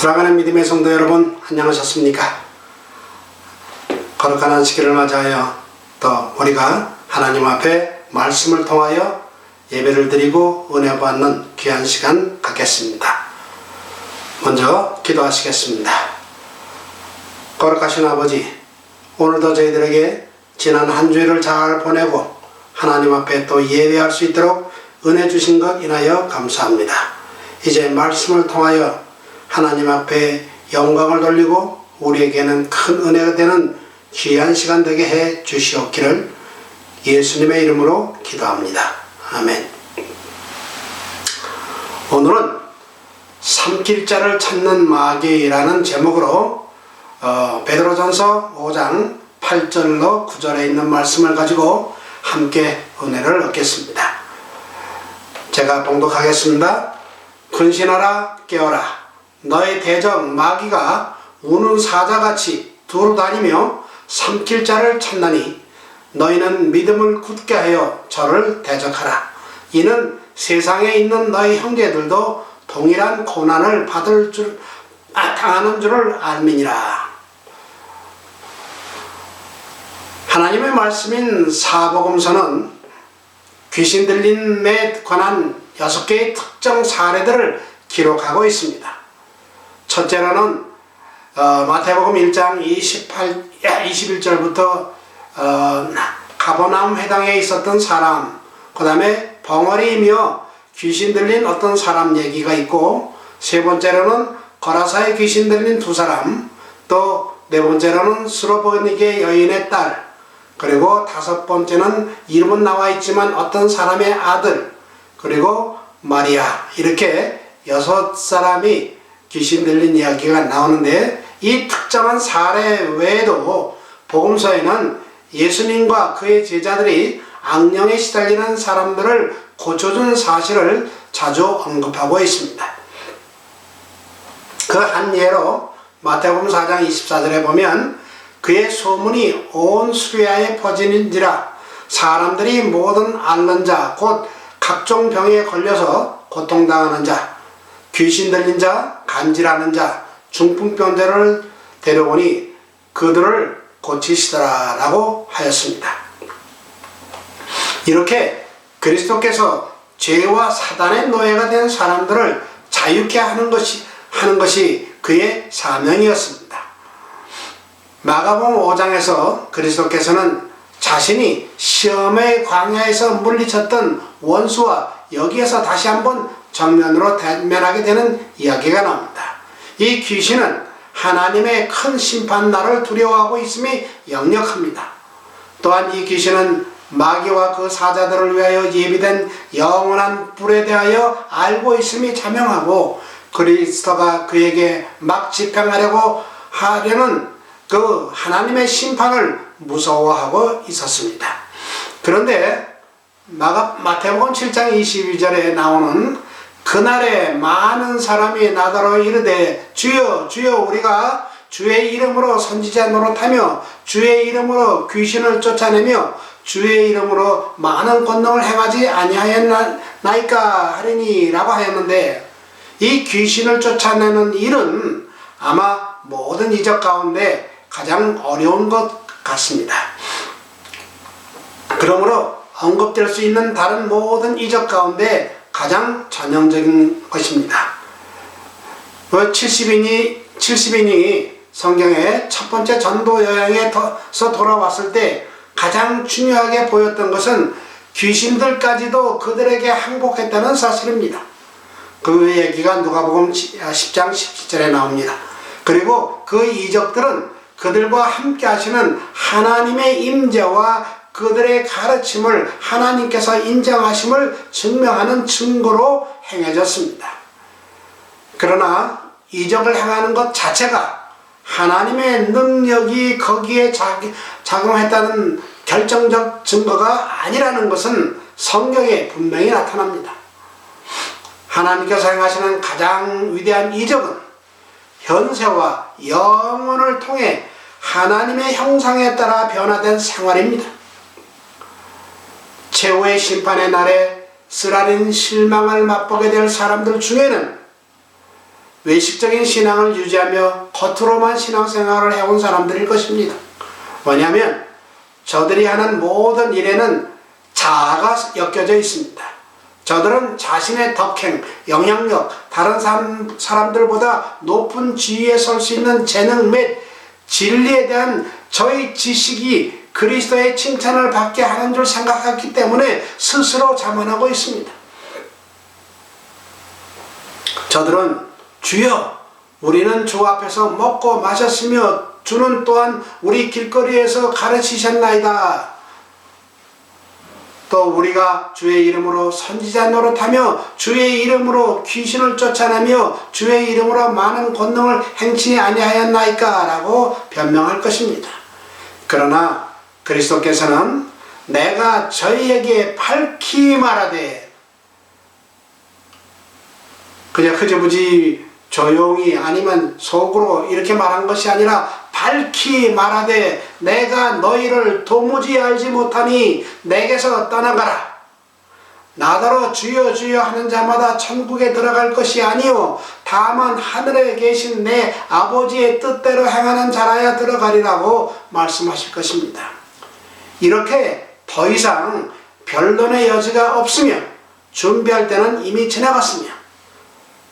사랑하는 믿음의 성도 여러분, 안녕하셨습니까? 거룩한 안식일을 맞이하여 또 우리가 하나님 앞에 말씀을 통하여 예배를 드리고 은혜 받는 귀한 시간 갖겠습니다. 먼저 기도하시겠습니다. 거룩하신 아버지, 오늘도 저희들에게 지난 한 주일을 잘 보내고 하나님 앞에 또 예배할 수 있도록 은혜 주신 것 인하여 감사합니다. 이제 말씀을 통하여 하나님 앞에 영광을 돌리고 우리에게는 큰 은혜가 되는 귀한 시간 되게 해 주시옵기를 예수님의 이름으로 기도합니다. 아멘. 오늘은 삼킬자를 찾는 마귀라는 제목으로 베드로전서 5장 8절로 9절에 있는 말씀을 가지고 함께 은혜를 얻겠습니다. 제가 봉독하겠습니다. 근신하라, 깨어라. 너의 대적 마귀가 우는 사자같이 두루 다니며 삼킬 자를 찾나니 너희는 믿음을 굳게 하여 저를 대적하라. 이는 세상에 있는 너희 형제들도 동일한 고난을 당하는 줄을 알미니라. 하나님의 말씀인 사복음서는 귀신 들림에 관한 6개의 특정 사례들을 기록하고 있습니다. 첫째로는 마태복음 1장 21절부터 가버나움 회당에 있었던 사람, 그 다음에 벙어리이며 귀신 들린 어떤 사람 얘기가 있고, 세 번째로는 거라사에 귀신 들린 2사람, 또 네 번째로는 스로보니게 여인의 딸, 그리고 5번째는 이름은 나와 있지만 어떤 사람의 아들, 그리고 마리아, 이렇게 6사람이 귀신 들린 이야기가 나오는데, 이 특정한 사례 외에도 복음서에는 예수님과 그의 제자들이 악령에 시달리는 사람들을 고쳐준 사실을 자주 언급하고 있습니다. 그 한 예로 마태복음 4장 24절에 보면 그의 소문이 온 수리아에 퍼지는지라 사람들이 모든 앓는 자 곧 각종 병에 걸려서 고통당하는 자, 귀신 들린 자, 간질하는 자, 중풍병자를 데려오니 그들을 고치시더라 라고 하였습니다. 이렇게 그리스도께서 죄와 사단의 노예가 된 사람들을 자유케 하는 것이 그의 사명이었습니다. 마가복음 5장에서 그리스도께서는 자신이 시험의 광야에서 물리쳤던 원수와 여기에서 다시 한번 정면으로 대면하게 되는 이야기가 나옵니다. 이 귀신은 하나님의 큰 심판날을 두려워하고 있음이 역력합니다. 또한 이 귀신은 마귀와 그 사자들을 위하여 예비된 영원한 불에 대하여 알고 있음이 자명하고 그리스도가 그에게 막 집행하려고 하려는 그 하나님의 심판을 무서워하고 있었습니다. 그런데 마태복음 7장 22절에 나오는 그날에 많은 사람이 나더러 이르되 주여 주여 우리가 주의 이름으로 선지자 노릇하며 주의 이름으로 귀신을 쫓아내며 주의 이름으로 많은 권능을 행하지 아니하였나이까 하리니 라고 하였는데, 이 귀신을 쫓아내는 일은 아마 모든 이적 가운데 가장 어려운 것 같습니다. 그러므로 언급될 수 있는 다른 모든 이적 가운데 가장 전형적인 것입니다. 70인이 성경의 첫 번째 전도 여행에서 돌아왔을 때 가장 중요하게 보였던 것은 귀신들까지도 그들에게 항복했다는 사실입니다. 그 얘기가 누가복음 10장 17절에 나옵니다. 그리고 그 이적들은 그들과 함께 하시는 하나님의 임재와 그들의 가르침을 하나님께서 인정하심을 증명하는 증거로 행해졌습니다. 그러나 이적을 행하는 것 자체가 하나님의 능력이 거기에 작용했다는 결정적 증거가 아니라는 것은 성경에 분명히 나타납니다. 하나님께서 행하시는 가장 위대한 이적은 현세와 영원을 통해 하나님의 형상에 따라 변화된 생활입니다. 최후의 심판의 날에 쓰라린 실망을 맛보게 될 사람들 중에는 외식적인 신앙을 유지하며 겉으로만 신앙생활을 해온 사람들일 것입니다. 뭐냐면 저들이 하는 모든 일에는 자아가 엮여져 있습니다. 저들은 자신의 덕행, 영향력, 다른 사람들보다 높은 지위에 설 수 있는 재능 및 진리에 대한 저의 지식이 그리스도의 칭찬을 받게 하는 줄 생각했기 때문에 스스로 자만하고 있습니다. 저들은 주여, 우리는 주 앞에서 먹고 마셨으며 주는 또한 우리 길거리에서 가르치셨나이다. 또 우리가 주의 이름으로 선지자 노릇하며 주의 이름으로 귀신을 쫓아내며 주의 이름으로 많은 권능을 행치 아니하였나이까? 라고 변명할 것입니다. 그러나 그리스도께서는 내가 저희에게 밝히 말하되, 그냥 흐지부지 조용히 아니면 속으로 이렇게 말한 것이 아니라 밝히 말하되 내가 너희를 도무지 알지 못하니 내게서 떠나가라. 나더러 주여 주여 하는 자마다 천국에 들어갈 것이 아니요 다만 하늘에 계신 내 아버지의 뜻대로 행하는 자라야 들어가리라고 말씀하실 것입니다. 이렇게 더 이상 변론의 여지가 없으며 준비할 때는 이미 지나갔으며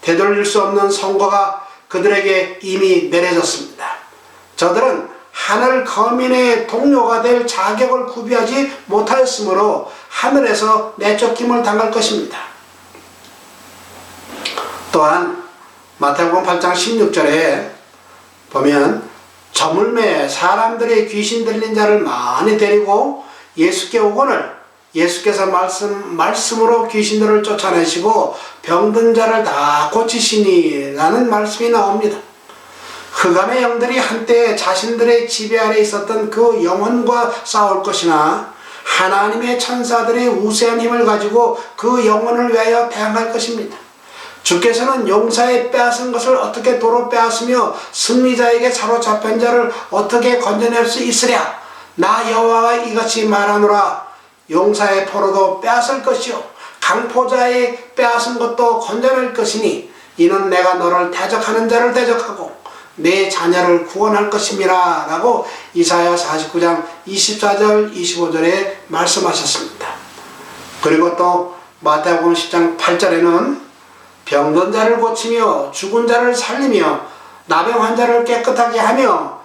되돌릴 수 없는 선고가 그들에게 이미 내려졌습니다. 저들은 하늘 거민의 동료가 될 자격을 구비하지 못하였으므로 하늘에서 내쫓김을 당할 것입니다. 또한 마태복음 8장 16절에 보면 저물매 사람들의 귀신 들린 자를 많이 데리고 예수께 오거늘 예수께서 말씀으로 귀신들을 쫓아내시고 병든 자를 다 고치시니 라는 말씀이 나옵니다. 흑암의 영들이 한때 자신들의 지배 아래 있었던 그 영혼과 싸울 것이나 하나님의 천사들이 우세한 힘을 가지고 그 영혼을 위하여 대항할 것입니다. 주께서는 용사의 빼앗은 것을 어떻게 도로 빼앗으며 승리자에게 사로잡힌 자를 어떻게 건져낼 수 있으랴. 나 여호와가 이같이 말하노라. 용사의 포로도 빼앗을 것이요 강포자의 빼앗은 것도 건져낼 것이니 이는 내가 너를 대적하는 자를 대적하고 내 자녀를 구원할 것임이라 라고 이사야 49장 24절 25절에 말씀하셨습니다. 그리고 또 마태복음 10장 8절에는 병든 자를 고치며 죽은 자를 살리며 나병 환자를 깨끗하게 하며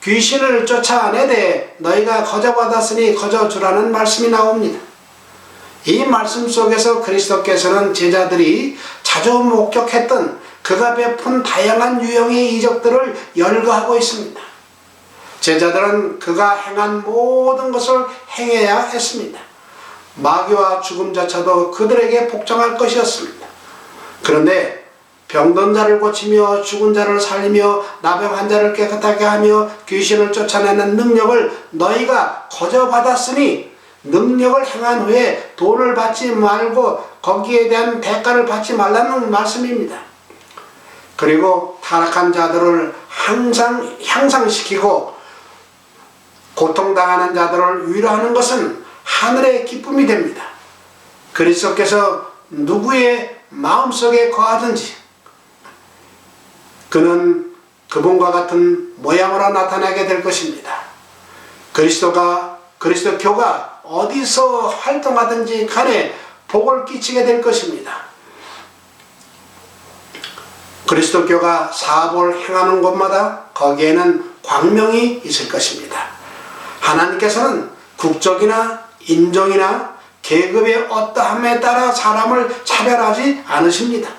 귀신을 쫓아내되 너희가 거저받았으니 거저주라는 말씀이 나옵니다. 이 말씀 속에서 그리스도께서는 제자들이 자주 목격했던 그가 베푼 다양한 유형의 이적들을 열거하고 있습니다. 제자들은 그가 행한 모든 것을 행해야 했습니다. 마귀와 죽음조차도 그들에게 복종할 것이었습니다. 그런데 병든 자를 고치며 죽은 자를 살리며 나병 환자를 깨끗하게 하며 귀신을 쫓아내는 능력을 너희가 거저받았으니 능력을 행한 후에 돈을 받지 말고 거기에 대한 대가를 받지 말라는 말씀입니다. 그리고 타락한 자들을 항상 향상시키고 고통당하는 자들을 위로하는 것은 하늘의 기쁨이 됩니다. 그리스도께서 누구의 마음속에 거하든지 그는 그분과 같은 모양으로 나타나게 될 것입니다. 그리스도교가 어디서 활동하든지 간에 복을 끼치게 될 것입니다. 그리스도교가 사업을 행하는 곳마다 거기에는 광명이 있을 것입니다. 하나님께서는 국적이나 인종이나 계급의 어떠함에 따라 사람을 차별하지 않으십니다.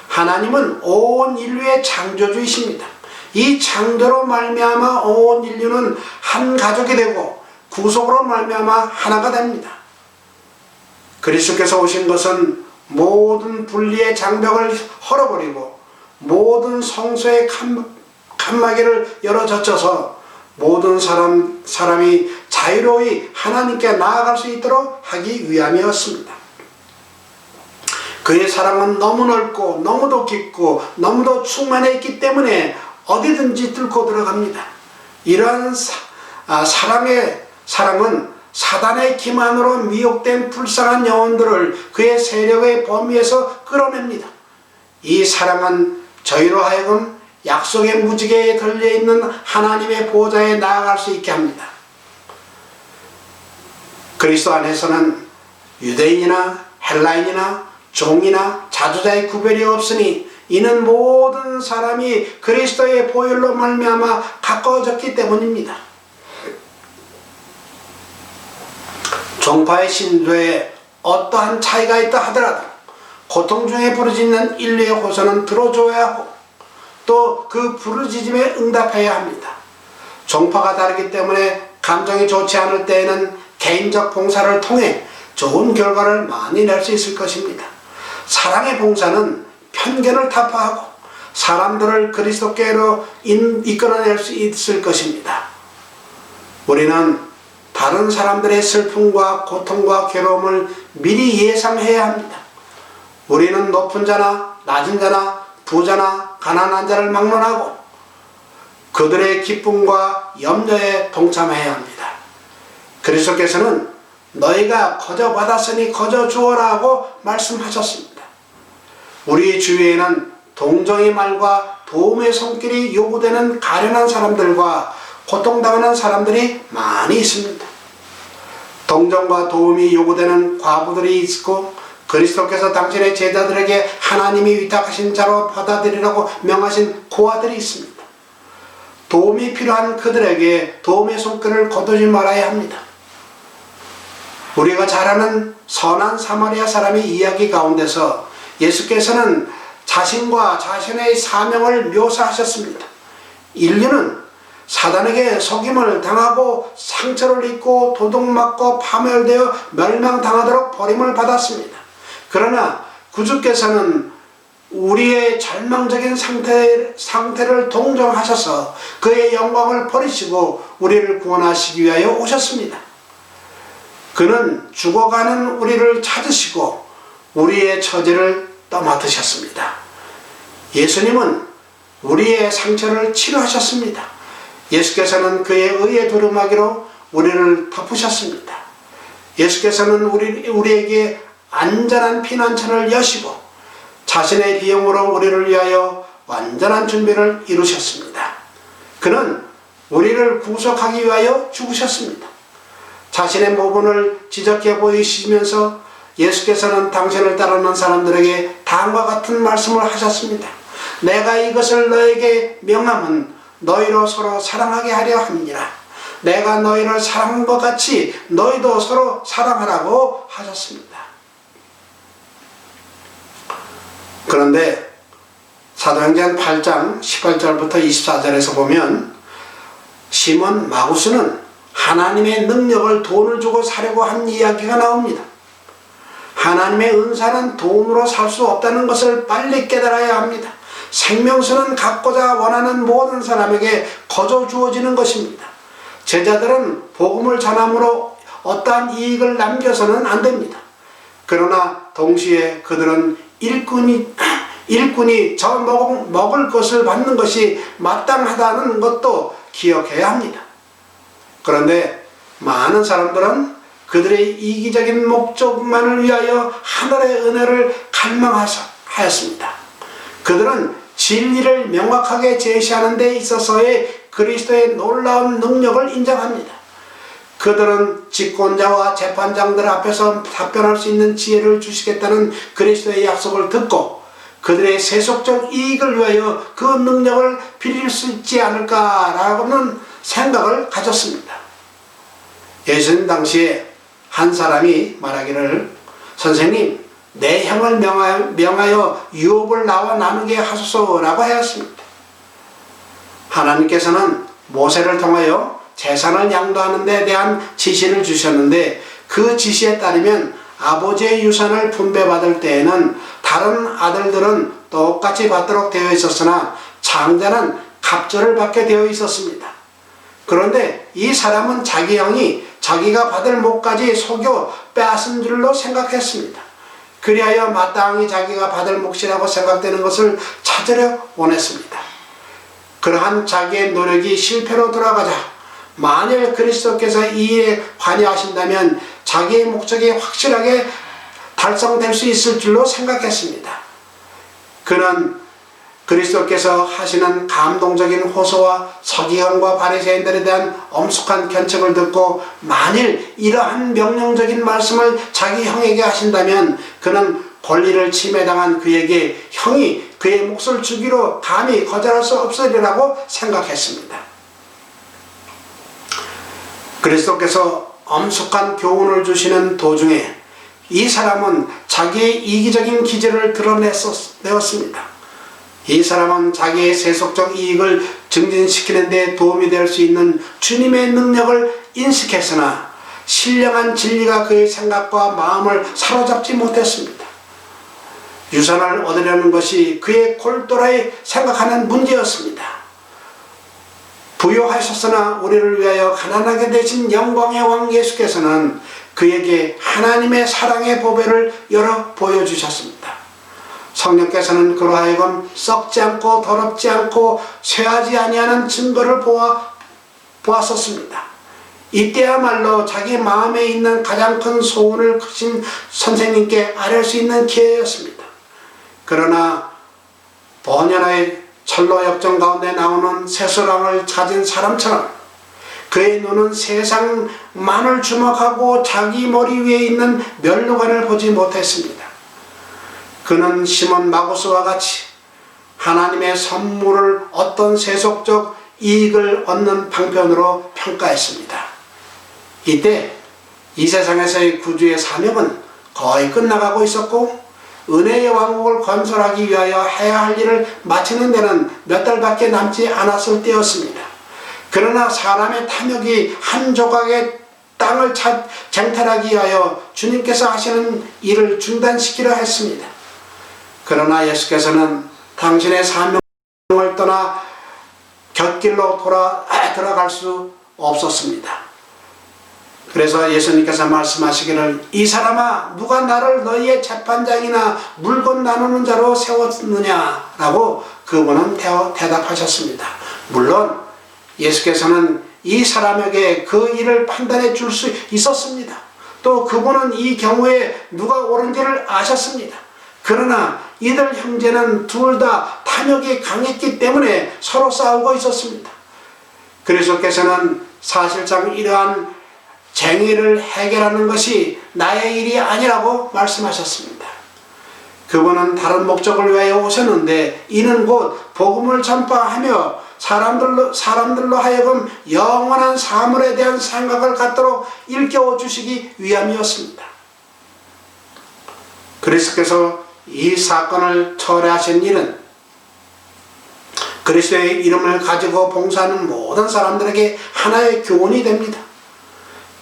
하나님은 온 인류의 창조주이십니다. 이 창조로 말미암아 온 인류는 한 가족이 되고 구속으로 말미암아 하나가 됩니다. 그리스도께서 오신 것은 모든 분리의 장벽을 헐어버리고 모든 성소의 칸막이를 열어젖혀서 모든 사람이 자유로이 하나님께 나아갈 수 있도록 하기 위함이었습니다. 그의 사랑은 너무 넓고 너무도 깊고 너무도 충만해 있기 때문에 어디든지 뚫고 들어갑니다. 이러한 사랑은 사단의 기만으로 미혹된 불쌍한 영혼들을 그의 세력의 범위에서 끌어냅니다. 이 사랑은 저희로 하여금 약속의 무지개에 걸려있는 하나님의 보좌에 나아갈 수 있게 합니다. 그리스도 안에서는 유대인이나 헬라인이나 종이나 자주자의 구별이 없으니 이는 모든 사람이 그리스도의 보혈로 말미암아 가까워졌기 때문입니다. 종파의 신조에 어떠한 차이가 있다 하더라도 고통 중에 부르짖는 인류의 호소는 들어줘야 하고 또 그 부르짖음에 응답해야 합니다. 종파가 다르기 때문에 감정이 좋지 않을 때에는 개인적 봉사를 통해 좋은 결과를 많이 낼 수 있을 것입니다. 사랑의 봉사는 편견을 타파하고 사람들을 그리스도께로 이끌어낼 수 있을 것입니다. 우리는 다른 사람들의 슬픔과 고통과 괴로움을 미리 예상해야 합니다. 우리는 높은 자나 낮은 자나 부자나 가난한 자를 막론하고 그들의 기쁨과 염려에 동참해야 합니다. 그리스도께서는 너희가 거저 받았으니 거저 주어라 하고 말씀하셨습니다. 우리 주위에는 동정의 말과 도움의 손길이 요구되는 가련한 사람들과 고통당하는 사람들이 많이 있습니다. 동정과 도움이 요구되는 과부들이 있고 그리스도께서 당신의 제자들에게 하나님이 위탁하신 자로 받아들이라고 명하신 고아들이 있습니다. 도움이 필요한 그들에게 도움의 손길을 거두지 말아야 합니다. 우리가 잘 아는 선한 사마리아 사람의 이야기 가운데서 예수께서는 자신과 자신의 사명을 묘사하셨습니다. 인류는 사단에게 속임을 당하고 상처를 입고 도둑맞고 파멸되어 멸망당하도록 버림을 받았습니다. 그러나 구주께서는 우리의 절망적인 상태를 동정하셔서 그의 영광을 버리시고 우리를 구원하시기 위하여 오셨습니다. 그는 죽어가는 우리를 찾으시고 우리의 처지를 떠맡으셨습니다. 예수님은 우리의 상처를 치료하셨습니다. 예수께서는 그의 의의 두루마기로 우리를 덮으셨습니다. 예수께서는 우리에게 안전한 피난처를 여시고 자신의 비용으로 우리를 위하여 완전한 준비를 이루셨습니다. 그는 우리를 구속하기 위하여 죽으셨습니다. 자신의 모분을 지적해 보이시면서 예수께서는 당신을 따르는 사람들에게 다음과 같은 말씀을 하셨습니다. 내가 이것을 너에게 명함은 너희로 서로 사랑하게 하려 함이니라. 내가 너희를 사랑한 것 같이 너희도 서로 사랑하라고 하셨습니다. 그런데 사도행전 8장 18절부터 24절에서 보면 시몬 마구스는 하나님의 능력을 돈을 주고 사려고 한 이야기가 나옵니다. 하나님의 은사는 돈으로 살 수 없다는 것을 빨리 깨달아야 합니다. 생명수는 갖고자 원하는 모든 사람에게 거저 주어지는 것입니다. 제자들은 복음을 전함으로 어떠한 이익을 남겨서는 안 됩니다. 그러나 동시에 그들은 일꾼이 저 먹을 것을 받는 것이 마땅하다는 것도 기억해야 합니다. 그런데 많은 사람들은 그들의 이기적인 목적만을 위하여 하늘의 은혜를 갈망하였습니다. 그들은 진리를 명확하게 제시하는 데 있어서의 그리스도의 놀라운 능력을 인정합니다. 그들은 집권자와 재판장들 앞에서 답변할 수 있는 지혜를 주시겠다는 그리스도의 약속을 듣고 그들의 세속적 이익을 위하여 그 능력을 빌릴 수 있지 않을까라는 생각을 가졌습니다. 예수님 당시에 한 사람이 말하기를 선생님 내 형을 명하여 유업을 나와 나누게 하소서라고 하였습니다. 하나님께서는 모세를 통하여 재산을 양도하는 데 대한 지시를 주셨는데 그 지시에 따르면 아버지의 유산을 분배받을 때에는 다른 아들들은 똑같이 받도록 되어 있었으나 장자는 갑절을 받게 되어 있었습니다. 그런데 이 사람은 자기 형이 자기가 받을 몫까지 속여 빼앗은 줄로 생각했습니다. 그리하여 마땅히 자기가 받을 몫이라고 생각되는 것을 찾으려 원했습니다. 그러한 자기의 노력이 실패로 돌아가자 만일 그리스도께서 이 일에 관여하신다면 자기의 목적이 확실하게 달성될 수 있을 줄로 생각했습니다. 그는 그리스도께서 하시는 감동적인 호소와 서기관과 바리새인들에 대한 엄숙한 견책을 듣고 만일 이러한 명령적인 말씀을 자기 형에게 하신다면 그는 권리를 침해당한 그에게 형이 그의 몫을 주기로 감히 거절할 수 없으리라고 생각했습니다. 그리스도께서 엄숙한 교훈을 주시는 도중에 이 사람은 자기의 이기적인 기질을 드러내었습니다. 이 사람은 자기의 세속적 이익을 증진시키는 데 도움이 될 수 있는 주님의 능력을 인식했으나 신령한 진리가 그의 생각과 마음을 사로잡지 못했습니다. 유산을 얻으려는 것이 그의 골똘하게 생각하는 문제였습니다. 부요하셨으나 우리를 위하여 가난하게 되신 영광의 왕 예수께서는 그에게 하나님의 사랑의 보배를 열어 보여주셨습니다. 성령께서는 그로 하여금 썩지 않고 더럽지 않고 쇠하지 아니하는 증거를 보았었습니다. 이때야말로 자기 마음에 있는 가장 큰 소원을 크신 선생님께 아뢰 수 있는 기회였습니다. 그러나 번연의 철로 역정 가운데 나오는 새수랑을 찾은 사람처럼 그의 눈은 세상만을 주목하고 자기 머리 위에 있는 면류관을 보지 못했습니다. 그는 시몬 마구스와 같이 하나님의 선물을 어떤 세속적 이익을 얻는 방편으로 평가했습니다. 이때 이 세상에서의 구주의 사명은 거의 끝나가고 있었고 은혜의 왕국을 건설하기 위하여 해야 할 일을 마치는 데는 몇 달밖에 남지 않았을 때였습니다. 그러나 사람의 탐욕이 한 조각의 땅을 쟁탈하기 위하여 주님께서 하시는 일을 중단시키려 했습니다. 그러나 예수께서는 당신의 사명을 떠나 곁길로 들어갈 수 없었습니다. 그래서 예수님께서 말씀하시기를 이 사람아 누가 나를 너희의 재판장이나 물건 나누는 자로 세웠느냐 라고 그분은 대답하셨습니다. 물론 예수께서는 이 사람에게 그 일을 판단해 줄 수 있었습니다. 또 그분은 이 경우에 누가 옳은지를 아셨습니다. 그러나 이들 형제는 둘 다 탐욕이 강했기 때문에 서로 싸우고 있었습니다. 그리스도께서는 사실상 이러한 쟁의를 해결하는 것이 나의 일이 아니라고 말씀하셨습니다. 그분은 다른 목적을 위하여 오셨는데 이는 곧 복음을 전파하며 사람들로 하여금 영원한 사물에 대한 생각을 갖도록 일깨워 주시기 위함이었습니다. 그리스도께서 이 사건을 철회하신 일은 그리스도의 이름을 가지고 봉사하는 모든 사람들에게 하나의 교훈이 됩니다.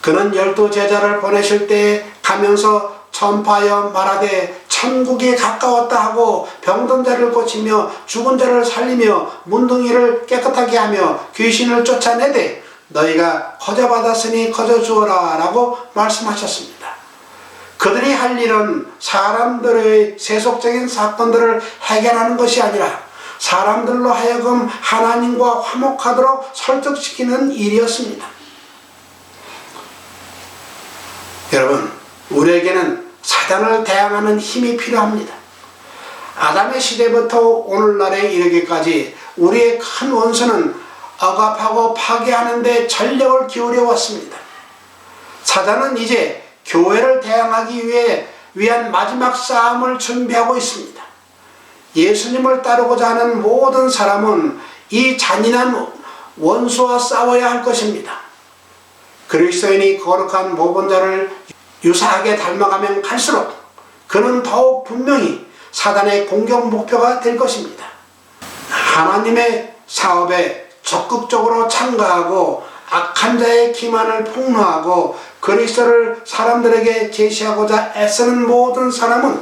그는 12 제자를 보내실 때 가면서 전파하여 말하되 천국이 가까웠다 하고 병든 자를 고치며 죽은 자를 살리며 문둥이를 깨끗하게 하며 귀신을 쫓아내되 너희가 거저받았으니 거저주어라 라고 말씀하셨습니다. 그들이 할 일은 사람들의 세속적인 사건들을 해결하는 것이 아니라 사람들로 하여금 하나님과 화목하도록 설득시키는 일이었습니다. 여러분, 우리에게는 사단을 대항하는 힘이 필요합니다. 아담의 시대부터 오늘날에 이르기까지 우리의 큰 원수는 억압하고 파괴하는 데 전력을 기울여 왔습니다. 사단은 이제 교회를 대항하기 위한 마지막 싸움을 준비하고 있습니다. 예수님을 따르고자 하는 모든 사람은 이 잔인한 원수와 싸워야 할 것입니다. 그리스도인이 거룩한 모본자를 유사하게 닮아가면 갈수록 그는 더욱 분명히 사단의 공격 목표가 될 것입니다. 하나님의 사업에 적극적으로 참가하고 악한 자의 기만을 폭로하고 그리스도를 사람들에게 제시하고자 애쓰는 모든 사람은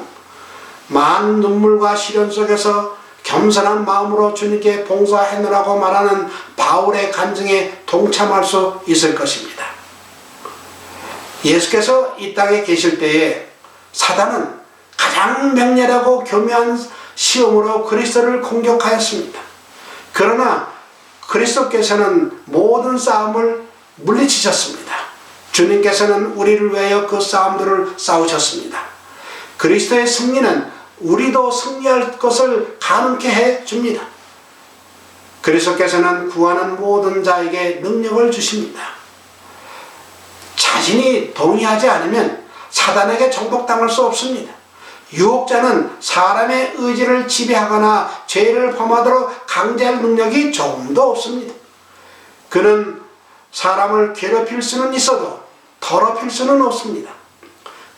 많은 눈물과 시련 속에서 겸손한 마음으로 주님께 봉사하느라고 말하는 바울의 간증에 동참할 수 있을 것입니다. 예수께서 이 땅에 계실 때에 사단은 가장 맹렬하고 교묘한 시험으로 그리스도를 공격하였습니다. 그러나 그리스도께서는 모든 싸움을 물리치셨습니다. 주님께서는 우리를 위하여 그 싸움들을 싸우셨습니다. 그리스도의 승리는 우리도 승리할 것을 가능케 해 줍니다. 그리스도께서는 구하는 모든 자에게 능력을 주십니다. 자신이 동의하지 않으면 사단에게 정복당할 수 없습니다. 유혹자는 사람의 의지를 지배하거나 죄를 범하도록 강제할 능력이 조금도 없습니다. 그는 사람을 괴롭힐 수는 있어도 더럽힐 수는 없습니다.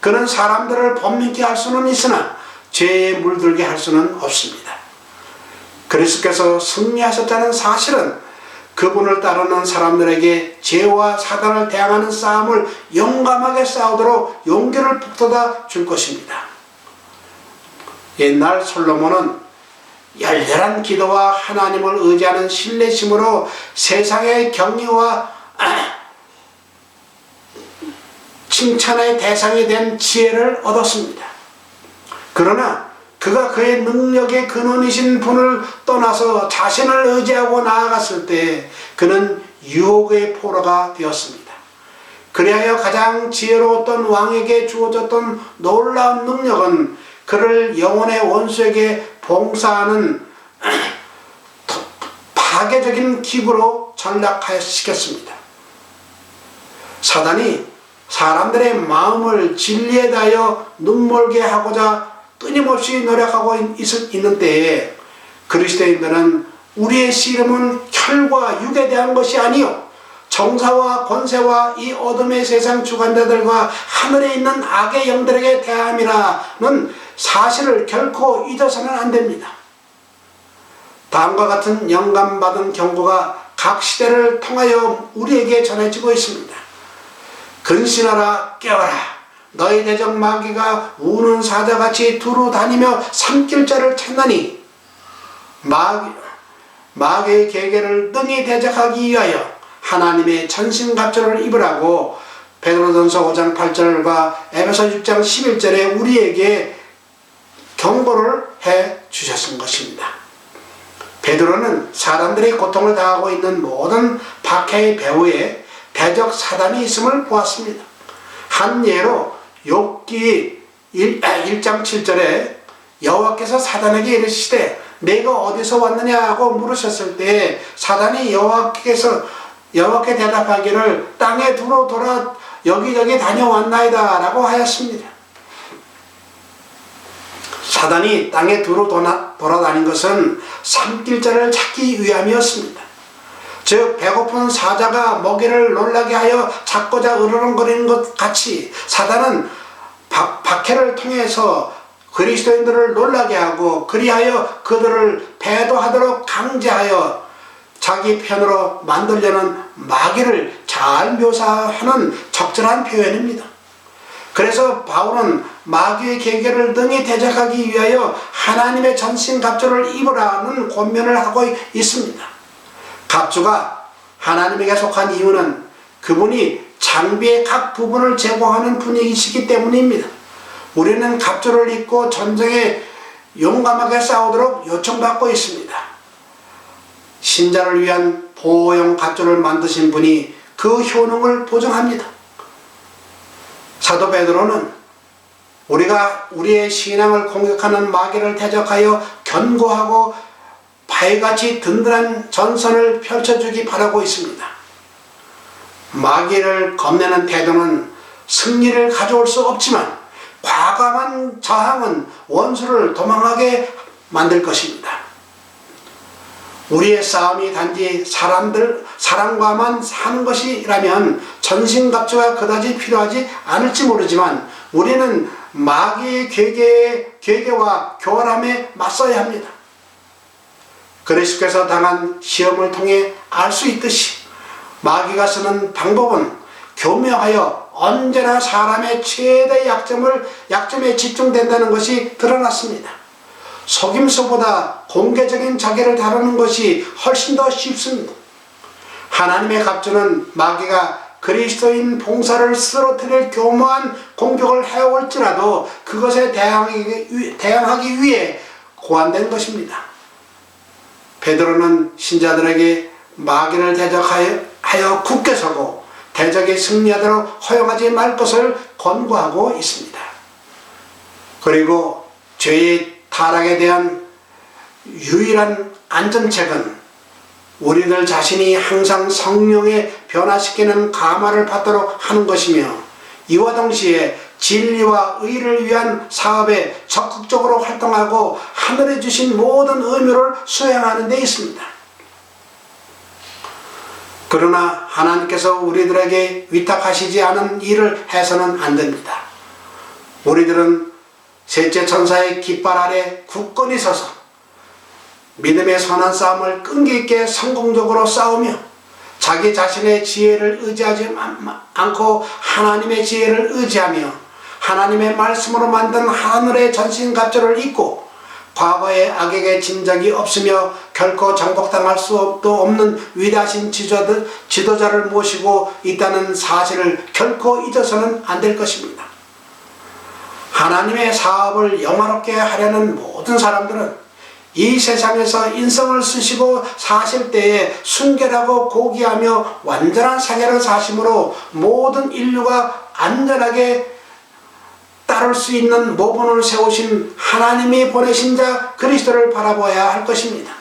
그는 사람들을 번민케 할 수는 있으나 죄에 물들게 할 수는 없습니다. 그리스도께서 승리하셨다는 사실은 그분을 따르는 사람들에게 죄와 사단을 대항하는 싸움을 용감하게 싸우도록 용기를 북돋아 줄 것입니다. 옛날 솔로몬은 열렬한 기도와 하나님을 의지하는 신뢰심으로 세상의 경의와 칭찬의 대상이 된 지혜를 얻었습니다. 그러나 그가 그의 능력의 근원이신 분을 떠나서 자신을 의지하고 나아갔을 때 그는 유혹의 포로가 되었습니다. 그리하여 가장 지혜로웠던 왕에게 주어졌던 놀라운 능력은 그를 영혼의 원수에게 봉사하는 파괴적인 기구로 전락시켰습니다. 사단이 사람들의 마음을 진리에 대하여 눈멀게 하고자 끊임없이 노력하고 있는 때에 그리스도인들은 우리의 씨름은 혈과 육에 대한 것이 아니요 정사와 권세와 이 어둠의 세상 주관자들과 하늘에 있는 악의 영들에게 대함이라는 사실을 결코 잊어서는 안 됩니다. 다음과 같은 영감받은 경고가 각 시대를 통하여 우리에게 전해지고 있습니다. 근신하라 깨어라 너희 대적 마귀가 우는 사자같이 두루 다니며 삼킬 자를 찾나니 마귀의 계계를 능히 대적하기 위하여 하나님의 전신갑주를 입으라고 베드로전서 5장 8절과 에베소 6장 11절에 우리에게 경고를 해 주셨은 것입니다. 베드로는 사람들이 고통을 당하고 있는 모든 박해의 배후에 대적 사단이 있음을 보았습니다. 한 예로 욥기 1장 7절에 여호와께서 사단에게 이르시되 내가 어디서 왔느냐고 물으셨을 때 사단이 여호와께 대답하기를 땅에 두루 돌아 여기저기 다녀왔나이다 라고 하였습니다. 사단이 땅에 두루 돌아다닌 것은 삼킬 자를 찾기 위함이었습니다. 즉 배고픈 사자가 먹이를 놀라게 하여 찾고자 으르렁거리는 것 같이 사단은 박해를 통해서 그리스도인들을 놀라게 하고 그리하여 그들을 배도하도록 강제하여 자기 편으로 만들려는 마귀를 잘 묘사하는 적절한 표현입니다. 그래서 바울은 마귀의 계계를 능히 대적하기 위하여 하나님의 전신갑주를 입으라는 권면을 하고 있습니다. 갑주가 하나님에게 속한 이유는 그분이 장비의 각 부분을 제공하는 분이시기 때문입니다. 우리는 갑주를 입고 전쟁에 용감하게 싸우도록 요청받고 있습니다. 신자를 위한 보호용 갑주를 만드신 분이 그 효능을 보증합니다. 사도 베드로는 우리가 우리의 신앙을 공격하는 마귀를 대적하여 견고하고 바위같이 든든한 전선을 펼쳐주기 바라고 있습니다. 마귀를 겁내는 태도는 승리를 가져올 수 없지만 과감한 저항은 원수를 도망하게 만들 것입니다. 우리의 싸움이 단지 사람과만 사는 것이라면 전신갑주가 그다지 필요하지 않을지 모르지만 우리는 마귀의 계계와 교활함에 맞서야 합니다. 그리스도께서 당한 시험을 통해 알 수 있듯이 마귀가 쓰는 방법은 교묘하여 언제나 사람의 최대 약점에 집중된다는 것이 드러났습니다. 속임수보다 공개적인 자기를 다루는 것이 훨씬 더 쉽습니다. 하나님의 갑주는 마귀가 그리스도인 봉사를 쓰러뜨릴 교묘한 공격을 해올지라도 그것에 대항하기 위해 고안된 것입니다. 베드로는 신자들에게 마귀를 대적하여 굳게 서고 대적에 승리하도록 허용하지 말 것을 권고하고 있습니다. 그리고 죄의 타락에 대한 유일한 안전책은 우리들 자신이 항상 성령의 변화시키는 감화를 받도록 하는 것이며, 이와 동시에 진리와 의를 위한 사업에 적극적으로 활동하고 하늘에 주신 모든 의무를 수행하는 데 있습니다. 그러나 하나님께서 우리들에게 위탁하시지 않은 일을 해서는 안 됩니다. 우리들은 셋째 천사의 깃발 아래 굳건히 서서 믿음의 선한 싸움을 끈기 있게 성공적으로 싸우며 자기 자신의 지혜를 의지하지 않고 하나님의 지혜를 의지하며 하나님의 말씀으로 만든 하늘의 전신갑주를 입고 과거의 악에게 진 적이 없으며 결코 정복당할 수도 없는 위대하신 지도자를 모시고 있다는 사실을 결코 잊어서는 안 될 것입니다. 하나님의 사업을 영화롭게 하려는 모든 사람들은 이 세상에서 인성을 쓰시고 사실 때에 순결하고 고귀하며 완전한 생애를 사심으로 모든 인류가 안전하게 따를 수 있는 모본을 세우신 하나님이 보내신 자 그리스도를 바라보아야 할 것입니다.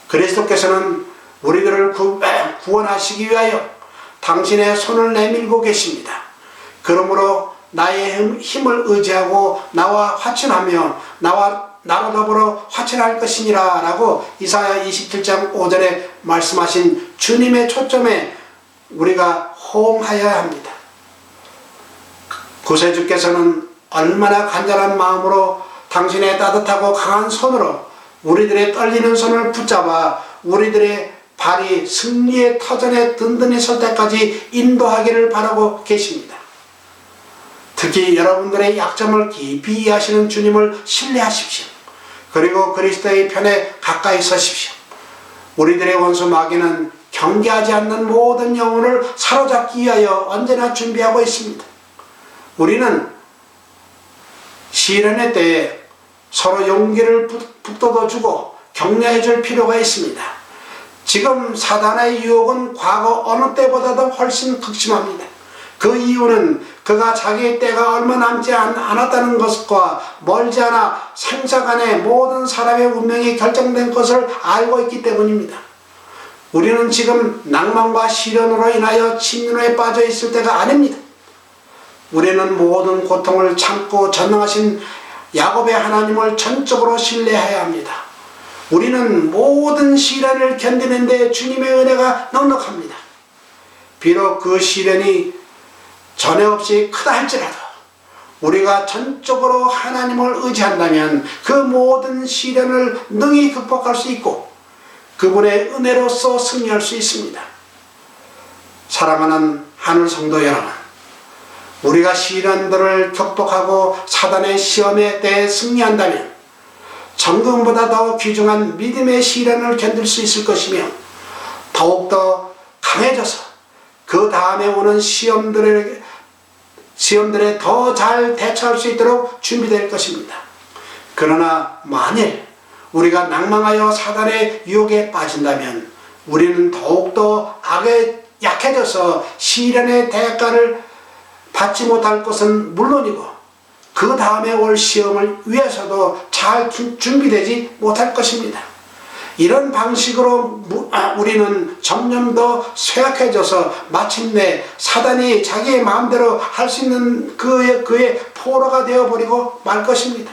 그리스도께서는 우리들을 구원하시기 위하여 당신의 손을 내밀고 계십니다. 그러므로 나의 힘을 의지하고 나와 화친하며 나로 더불어 화친할 것이니라 라고 이사야 27장 5절에 말씀하신 주님의 초점에 우리가 호응하여야 합니다. 구세주께서는 얼마나 간절한 마음으로 당신의 따뜻하고 강한 손으로 우리들의 떨리는 손을 붙잡아 우리들의 발이 승리의 터전에 든든히 설 때까지 인도하기를 바라고 계십니다. 특히 여러분들의 약점을 깊이 이해하시는 주님을 신뢰하십시오. 그리고 그리스도의 편에 가까이 서십시오. 우리들의 원수 마귀는 경계하지 않는 모든 영혼을 사로잡기 위하여 언제나 준비하고 있습니다. 우리는 시련의 때에 서로 용기를 북돋워주고 격려해줄 필요가 있습니다. 지금 사단의 유혹은 과거 어느 때보다도 훨씬 극심합니다. 그 이유는 그가 자기의 때가 얼마 남지 않았다는 것과 멀지 않아 생사간에 모든 사람의 운명이 결정된 것을 알고 있기 때문입니다. 우리는 지금 낭만과 시련으로 인하여 침륜에 빠져 있을 때가 아닙니다. 우리는 모든 고통을 참고 전능하신 야곱의 하나님을 전적으로 신뢰해야 합니다. 우리는 모든 시련을 견디는 데 주님의 은혜가 넉넉합니다. 비록 그 시련이 전에 없이 크다 할지라도 우리가 전적으로 하나님을 의지한다면 그 모든 시련을 능히 극복할 수 있고 그분의 은혜로서 승리할 수 있습니다. 사랑하는 하늘 성도 여러분, 우리가 시련들을 극복하고 사단의 시험에 대해 승리한다면 정금보다 더 귀중한 믿음의 시련을 견딜 수 있을 것이며 더욱더 강해져서 그 다음에 오는 시험들에 더 잘 대처할 수 있도록 준비될 것입니다. 그러나 만일 우리가 낭망하여 사단의 유혹에 빠진다면 우리는 더욱더 악에 약해져서 시련의 대가를 받지 못할 것은 물론이고 그 다음에 올 시험을 위해서도 잘 준비되지 못할 것입니다. 이런 방식으로 우리는 점점 더 쇠약해져서 마침내 사단이 자기의 마음대로 할 수 있는 그의 포로가 되어버리고 말 것입니다.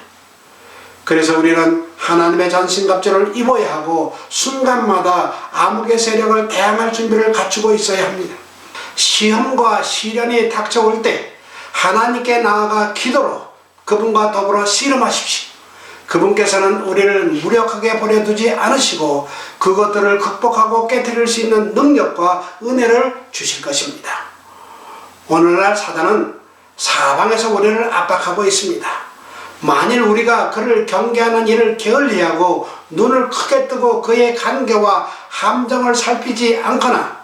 그래서 우리는 하나님의 전신갑주를 입어야 하고 순간마다 암흑의 세력을 대항할 준비를 갖추고 있어야 합니다. 시험과 시련이 닥쳐올 때 하나님께 나아가 기도로 그분과 더불어 씨름하십시오. 그분께서는 우리를 무력하게 버려두지 않으시고 그것들을 극복하고 깨뜨릴 수 있는 능력과 은혜를 주실 것입니다. 오늘날 사단은 사방에서 우리를 압박하고 있습니다. 만일 우리가 그를 경계하는 일을 게을리하고 눈을 크게 뜨고 그의 간계와 함정을 살피지 않거나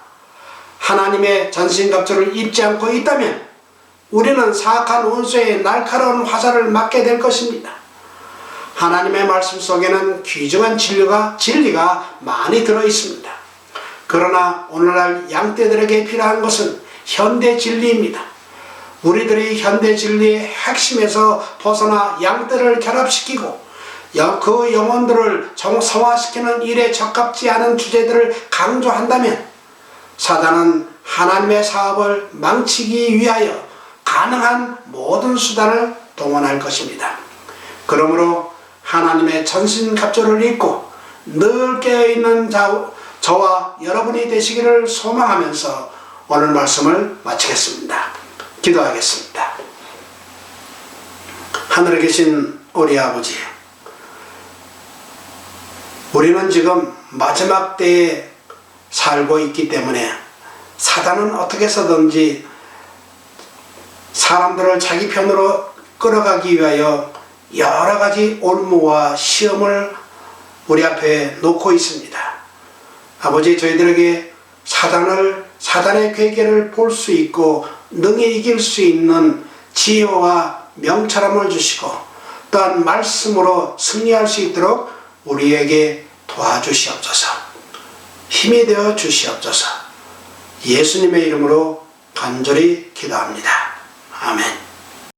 하나님의 전신갑주를 입지 않고 있다면 우리는 사악한 원수의 날카로운 화살을 맞게 될 것입니다. 하나님의 말씀 속에는 귀중한 진리가 많이 들어 있습니다. 그러나 오늘날 양떼들에게 필요한 것은 현대 진리입니다. 우리들이 현대 진리의 핵심에서 벗어나 양떼를 결합시키고 그 영혼들을 정성화시키는 일에 적합지 않은 주제들을 강조한다면 사단은 하나님의 사업을 망치기 위하여 가능한 모든 수단을 동원할 것입니다. 그러므로 하나님의 전신갑주를 입고 늘 깨어있는 저와 여러분이 되시기를 소망하면서 오늘 말씀을 마치겠습니다. 기도하겠습니다. 하늘에 계신 우리 아버지, 우리는 지금 마지막 때에 살고 있기 때문에 사단은 어떻게 해서든지 사람들을 자기 편으로 끌어가기 위하여 여러 가지 올무와 시험을 우리 앞에 놓고 있습니다. 아버지, 저희들에게 사단의 괴계를 볼 수 있고 능히 이길 수 있는 지혜와 명철함을 주시고 또한 말씀으로 승리할 수 있도록 우리에게 도와주시옵소서. 힘이 되어 주시옵소서. 예수님의 이름으로 간절히 기도합니다. 아멘.